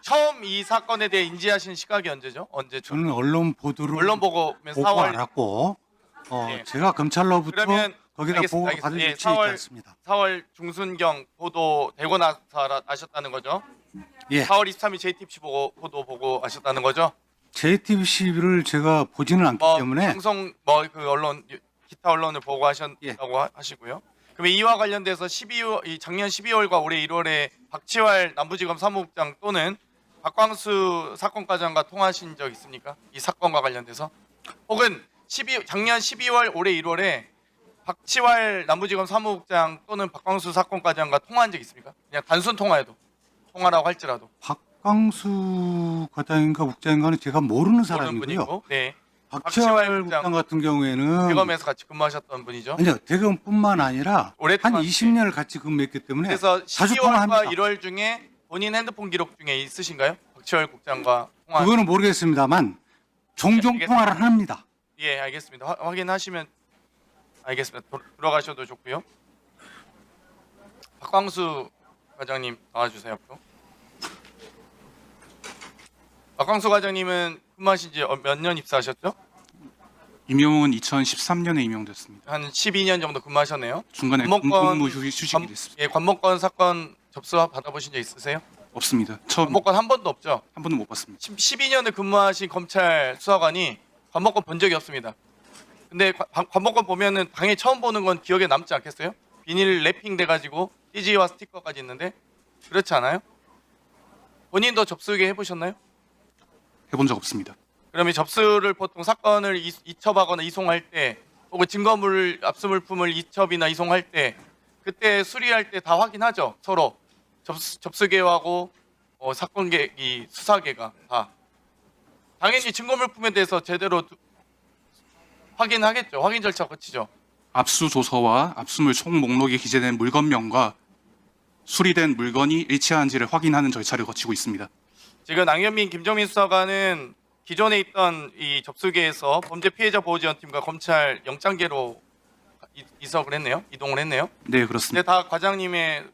처음 이 사건에 대해 인지하신 시각이 언제죠? 언제죠? 저는 언론 보도를 언론 보고 보고 4월 알았고 예. 제가 검찰로부터 그러면 거기다 보고를 알겠습니다. 받은 예, 일치 있지 4월 않습니다. 4월 중순경 보도 되고 나서 아셨다는 거죠? 예, 4월 23일 JTBC 보도 보고 아셨다는 거죠? JTBC를 제가 보지는 않기 뭐 때문에 방송 뭐 그 언론 기타 언론을 보고 하셨다고 예. 하시고요. 그럼 이와 관련돼서 작년 12월과 올해 1월에 박치활 남부지검 사무국장 또는 박광수 사건과장과 통화하신 적 있습니까? 이 사건과 관련돼서 혹은 작년 12월 올해 1월에 박치활 남부지검 사무국장 또는 박광수 사건과장과 통화한 적 있습니까? 그냥 단순 통화라도 통화라고 할지라도 박광수 과장인가 국장인가는 제가 모르는 모르는 사람이고요. 분이고, 네, 박치활 박치활 국장 같은 경우에는 대검에서 같이 근무하셨던 분이죠. 아니요 대검뿐만 아니라 한 오랫동안 20년을 같이 근무했기 때문에 그래서 자주 12월과 통화합니다. 1월 중에 본인 핸드폰 기록 중에 있으신가요? 박치활 국장과 통화. 그거는 모르겠습니다만 종종 알겠습니다. 통화를 합니다. 예, 알겠습니다. 확인하시면 알겠습니다. 들어가셔도 좋고요. 박광수 과장님 나와주세요. 앞으로. 박광수 과장님은 근무하신 지 몇 년 입사하셨죠? 임용은 2013년에 임용됐습니다. 한 12년 정도 근무하셨네요. 중간에 관목권- 공무휴직이 됐습니다. 예, 관목권 사건 접수 받아보신 적 있으세요? 없습니다. 처음 관목권 한 번도 없죠? 한 번도 못 봤습니다. 12년을 근무하신 검찰 수사관이 관목권 본 적이 없습니다. 근데 관목권 보면은 당연히 처음 보는 건 기억에 남지 않겠어요? 비닐 랩핑 돼가지고 CG와 스티커까지 있는데 그렇지 않아요? 본인도 접수게 해보셨나요? 해본 적 없습니다. 그러면 접수를 보통 사건을 이첩하거나 이송할 때 혹은 증거물 압수물품을 이첩이나 이송할 때 그때 수리할 때 다 확인하죠. 서로 접수계하고 사건계 이 수사계가 다 당연히 증거물품에 대해서 제대로 확인하겠죠. 확인 절차 거치죠. 압수조서와 압수물 총 목록에 기재된 물건명과 수리된 물건이 일치한지를 확인하는 절차를 거치고 있습니다. 지금 남경민 김정민 수사관은 기존에 있던 이 접수계에서 범죄 피해자 보호지원팀과 검찰 영장계로 이석을 했네요. 이동을 했네요. 네, 근데 그렇습니다. 다 과장님의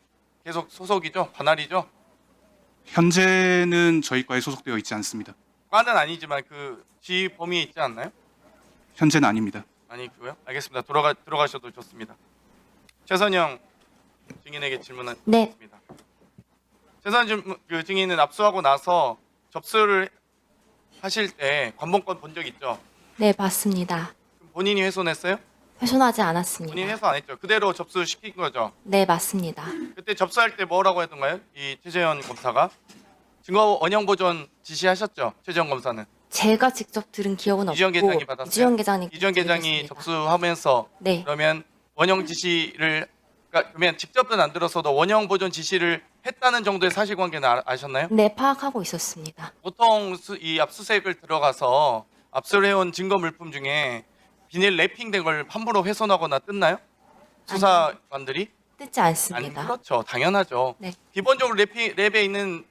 계속 소속이죠. 관할이죠. 현재는 저희 과에 소속되어 있지 않습니다. 과는 아니지만 그 지휘 범위에 있지 않나요? 현재는 아닙니다. 아니고요. 알겠습니다. 들어가셔도 좋습니다. 최선영 증인에게 질문은 네. 있습니다. 최선영 증인은 압수하고 나서 접수를 하실 때 관목권 본 적 있죠? 네, 맞습니다. 그럼 본인이 훼손했어요? 훼손하지 본인 않았습니다. 훼손 안 했죠? 그대로 접수시킨 거죠? 네, 맞습니다. 그때 접수할 때 뭐라고 했던가요? 이 최재현 검사가 증거 원형 보존 지시하셨죠? 최재현 검사는 제가 직접 들은 기억은 없고 이주영 계장이 받았어요? 이주영 계장님 이주영 계장이 접수하면서 네, 그러면 원형 지시를 그러면 직접은 안 들었어도 원형 보존 지시를 했다는 정도의 사실관계는 아셨나요? 네 파악하고 있었습니다. 보통 이 압수수색을 들어가서 압수를 해온 증거 물품 중에 비닐 랩핑된 걸 함부로 훼손하거나 뜯나요? 수사관들이? 뜯지 아니 않습니다. 그렇죠. 당연하죠. 네. 기본적으로 랩에 있는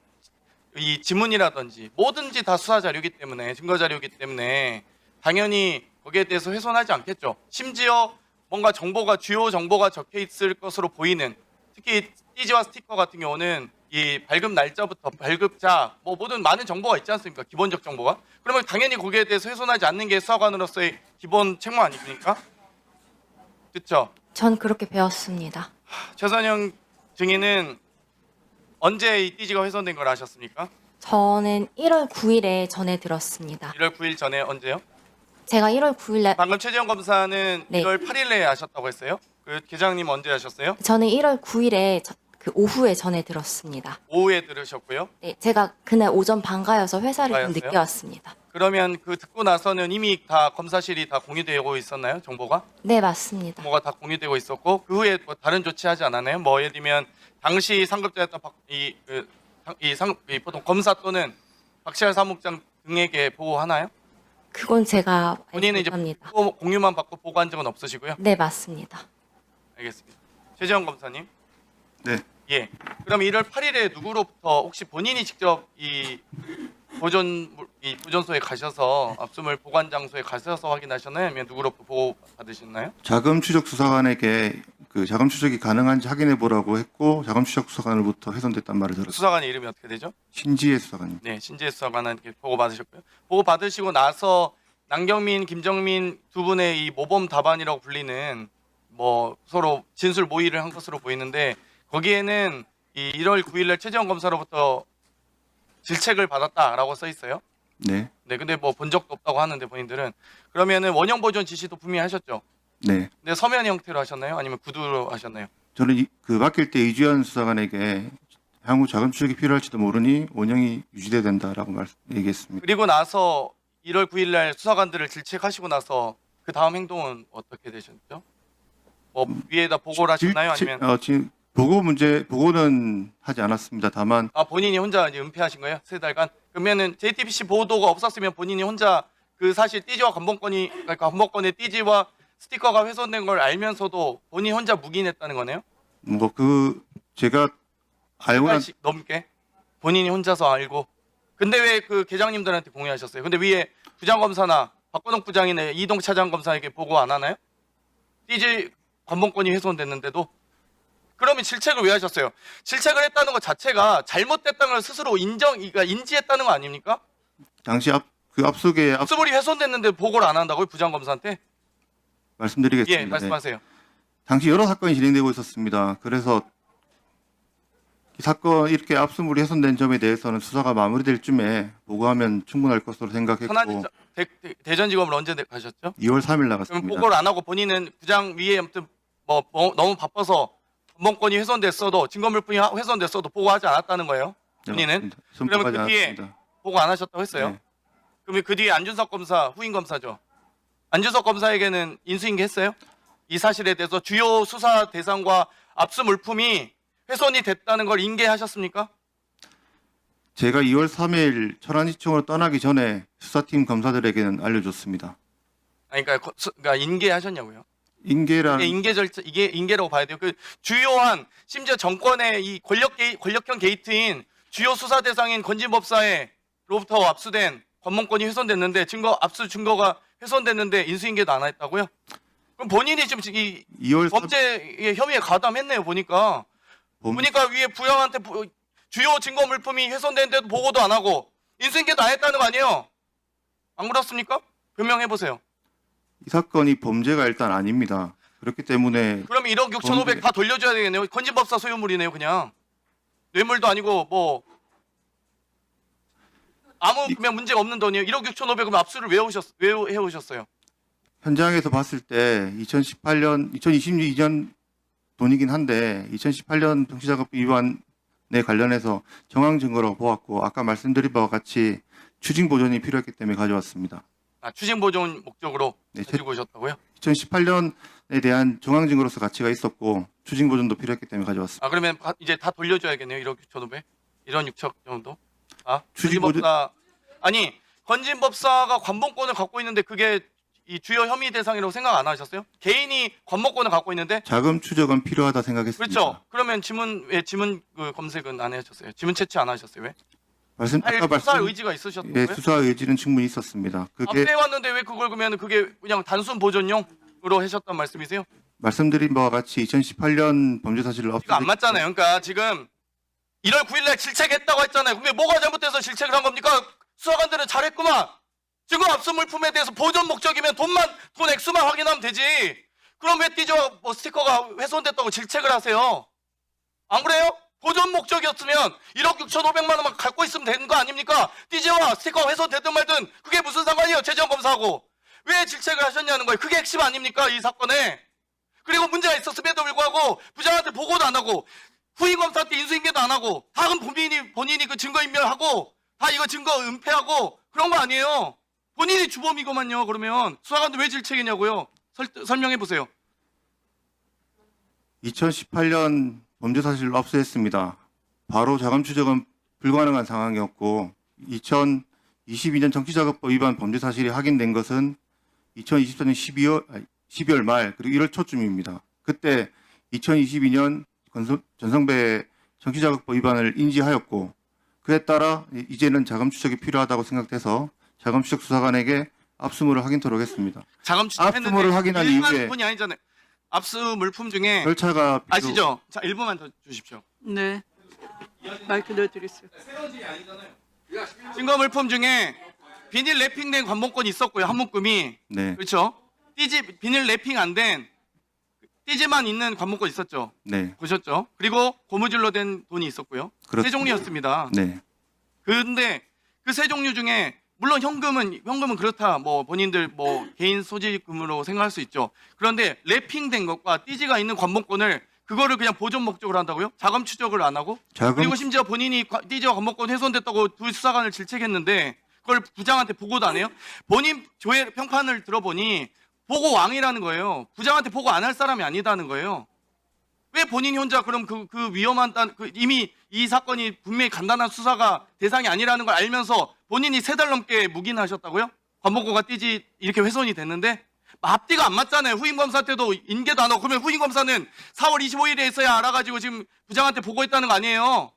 이 지문이라든지 뭐든지 다 수사 자료이기 때문에 증거 자료이기 때문에 당연히 거기에 대해서 훼손하지 않겠죠. 심지어 뭔가 정보가 주요 정보가 적혀 있을 것으로 보이는 특히 띠지와 스티커 같은 경우는 이 발급 날짜부터 발급자 뭐 모든 많은 정보가 있지 않습니까? 기본적 정보가. 그러면 당연히 거기에 대해서 훼손하지 않는 게 수사관으로서의 기본 책무 아닙니까? 그렇죠. 전 그렇게 배웠습니다. 최선영 증인은 언제 이 띠지가 훼손된 걸 아셨습니까? 저는 1월 9일에 전해 들었습니다. 1월 9일 전에 언제요? 제가 1월 9일에 방금 최재형 검사는 네. 1월 8일에 하셨다고 했어요. 그 계장님 언제 하셨어요? 저는 1월 9일에 그 오후에 전해 들었습니다. 오후에 들으셨고요. 네, 제가 그날 오전 반가여서 회사를 좀 반가였어요? 늦게 왔습니다. 그러면 그 듣고 나서는 이미 다 검사실이 다 공유되고 있었나요? 정보가? 네, 맞습니다. 정보가 다 공유되고 있었고 그 후에 뭐 다른 조치하지 않았나요? 뭐 예를 들면 당시 상급자였던 보통 검사 또는 박시환 사무국장 등에게 보고하나요? 그건 제가 알지 본인은 이제 못합니다. 공유만 받고 보고한 적은 없으시고요. 네, 맞습니다. 알겠습니다. 최재형 검사님. 네, 예. 그럼 1월 8일에 누구로부터 혹시 본인이 직접 이 보존소에 가셔서 압수물 보관 장소에 가셔서 확인하셨나요? 아니면 누구로부터 보고 받으셨나요? 자금 추적 수사관에게 그 그 자금 추적이 가능한지 확인해 보라고 했고 자금 추적 수사관으로부터 훼손됐단 말을 들었습니다. 수사관의 이름이 어떻게 되죠? 신지혜 수사관입니다. 네, 신지혜 수사관한테 보고 받으셨고요. 보고 받으시고 나서 남경민, 김정민 두 분의 이 모범 답안이라고 불리는 뭐 서로 진술 모의를 한 것으로 보이는데 거기에는 이 1월 9일날 최재형 검사로부터 질책을 받았다라고 써 있어요. 네, 네, 근데 뭐 본 적도 없다고 하는데 본인들은 그러면은 원형 보존 지시도 분명히 하셨죠. 네. 근데 서면 형태로 하셨나요? 아니면 구두로 하셨나요? 저는 그 맡길 때 이주연 수사관에게 향후 자금 추적이 필요할지도 모르니 원형이 유지돼야 된다라고 얘기했습니다. 그리고 나서 1월 9일날 수사관들을 질책하시고 나서 그 다음 행동은 어떻게 되셨죠? 뭐 위에다 보고를 하셨나요? 아니면 지금 보고는 하지 않았습니다. 다만 본인이 혼자 이제 은폐하신 거예요? 3달간? 그러면은 JTBC 보도가 없었으면 본인이 혼자 그 사실 띠지와 관본권이 그러니까 관본권의 띠지와 스티커가 훼손된 걸 알면서도 본인 혼자 묵인했다는 거네요? 뭐 그 제가 알고 난 1달씩 넘게 본인이 혼자서 알고 근데 왜 그 계장님들한테 공유하셨어요? 근데 위에 부장검사나 박건욱 부장이나 이동 차장 검사에게 보고 안 하나요? 띠지 관본권이 훼손됐는데도 그러면 질책을 왜 하셨어요? 질책을 했다는 것 자체가 잘못됐다는 걸 스스로 그러니까 인지했다는 거 아닙니까? 당시 압수에 수물이 훼손됐는데 보고를 안 한다고요? 부장검사한테? 말씀드리겠습니다. 예, 말씀하세요. 당시 여러 사건이 진행되고 있었습니다. 그래서 이 사건 이렇게 압수물이 훼손된 점에 대해서는 수사가 마무리될 쯤에 보고하면 충분할 것으로 생각했고 대전지검을 언제 가셨죠? 2월 3일 그럼 나갔습니다. 보고를 안 하고 본인은 부장 위에 아무튼 뭐 너무 바빠서 관본권이 훼손됐어도 증거물품이 훼손됐어도 보고하지 않았다는 거예요? 본인은? 그러면 그 뒤에 보고 안 하셨다고 했어요? 네. 그러면 그 뒤에 안준석 검사 후임 검사죠. 안준석 검사에게는 인수인계 했어요? 이 사실에 대해서 주요 수사 대상과 압수 물품이 훼손이 됐다는 걸 인계하셨습니까? 제가 2월 3일 천안시청으로 떠나기 전에 수사팀 검사들에게는 알려줬습니다. 아니, 그러니까 인계하셨냐고요? 인계란 이게 인계라고 봐야 돼요. 그 주요한 심지어 정권의 이 권력형 게이트인 주요 수사 대상인 건진법사로부터 압수된 관본권이 훼손됐는데 압수 증거가 훼손됐는데 인수인계도 안 했다고요? 그럼 본인이 지금 이 2월 3일 범죄의 혐의에 가담했네요. 보니까 위에 부장한테 주요 증거 물품이 훼손됐는데도 보고도 안 하고 인수인계도 안 했다는 거 아니에요? 안 그렇습니까? 변명해 보세요. 이 사건이 범죄가 일단 아닙니다. 그렇기 때문에 그러면 1억 6,500 다 돌려줘야 되겠네요. 건진법사 소유물이네요, 그냥. 뇌물도 아니고 뭐 아무 그냥 문제가 없는 돈이에요. 1억 6,500은 압수를 왜 해오셨어요? 현장에서 봤을 때 2022년 돈이긴 한데 2018년 정치자금법 위반에 관련해서 정황 증거로 보았고 아까 말씀드린 바와 같이 추징 보존이 필요했기 때문에 가져왔습니다. 추징 보존 목적으로 네, 가지고 오셨다고요? 2018년에 대한 정황 증거로서 가치가 있었고 추징 보존도 필요했기 때문에 가져왔습니다. 그러면 이제 다 돌려줘야겠네요. 1억 6,500? 1억 6천 정도? 추징 건진법사 아니 건진법사가 관본권을 갖고 있는데 그게 이 주요 혐의 대상이라고 생각 안 하셨어요? 개인이 관본권을 갖고 있는데 자금 추적은 필요하다 생각했습니다. 그렇죠. 그러면 지문 그 검색은 안 하셨어요? 지문 채취 안 하셨어요? 왜? 수사 의지가 있으셨던 예, 거예요? 수사 의지는 충분히 있었습니다. 그게 앞에 왔는데 왜 그걸 그러면 그게 그냥 단순 보존용으로 하셨단 말씀이세요? 말씀드린 바와 같이 2018년 범죄 사실을 이거 안 맞잖아요. 그러니까 지금 1월 9일날 질책했다고 했잖아요. 그게 뭐가 잘못돼서 질책을 한 겁니까? 수사관들은 잘했구만. 증거 압수 물품에 대해서 보존 목적이면 돈 액수만 확인하면 되지. 그럼 왜 띠지와 스티커가 훼손됐다고 질책을 하세요? 안 그래요? 보존 목적이었으면 1억 6,500만 원만 갖고 있으면 되는 거 아닙니까? 띠지와 스티커가 훼손되든 말든 그게 무슨 상관이에요? 최재형 검사하고. 왜 질책을 하셨냐는 거예요. 그게 핵심 아닙니까? 이 사건에. 그리고 문제가 있었음에도 불구하고 부장한테 보고도 안 하고 후임 검사한테 인수인계도 안 하고 다 그럼 본인이 그 증거인멸하고 다 이거 증거 은폐하고 그런 거 아니에요. 본인이 주범이고만요. 그러면 수사관들 왜 질책이냐고요. 설명해 보세요. 2018년 범죄 사실을 압수했습니다. 바로 자금 추적은 불가능한 상황이었고 2022년 정치자금법 위반 범죄 사실이 확인된 것은 2024년 12월 말 그리고 1월 초쯤입니다. 그때 2022년 전성배 정치자금법 위반을 인지하였고 그에 따라 이제는 자금 추적이 필요하다고 생각돼서 자금 추적 수사관에게 압수물을 확인토록 했습니다. 자금 추적했는데 압수물을 확인한 일반 이후에 분이 아니잖아요. 압수 물품 중에 절차가 필요- 아시죠? 자, 1분만 더 주십시오. 네. 마이크 넣어드리겠습니다. 증거 물품 중에 비닐 랩핑된 관목권이 있었고요. 한 묶음이. 네, 그렇죠? 비닐 랩핑 안 된 띠지만 있는 관목권 있었죠. 네, 보셨죠? 그리고 고무줄로 된 돈이 있었고요. 그렇습니다. 세 종류였습니다. 네, 근데 그 세 종류 중에 물론 현금은 그렇다. 뭐 본인들 뭐 개인 소지금으로 생각할 수 있죠. 그런데 랩핑된 것과 띠지가 있는 관목권을 그거를 그냥 보존 목적으로 한다고요? 자금 추적을 안 하고? 자금 그리고 심지어 본인이 띠지와 관목권 훼손됐다고 두 수사관을 질책했는데 그걸 부장한테 보고도 안 해요? 본인 조회 평판을 들어보니 보고 왕이라는 거예요. 부장한테 보고 안 할 사람이 아니다는 거예요. 왜 본인이 혼자 그럼 그 위험한 이미 이 사건이 분명히 간단한 수사가 대상이 아니라는 걸 알면서 본인이 3달 넘게 묵인하셨다고요? 관목권과 띠지 이렇게 훼손이 됐는데 앞뒤가 안 맞잖아요. 후임 검사 때도 인계도 안 하고 그러면 후임 검사는 4월 25일에 있어야 알아가지고 지금 부장한테 보고했다는 거 아니에요?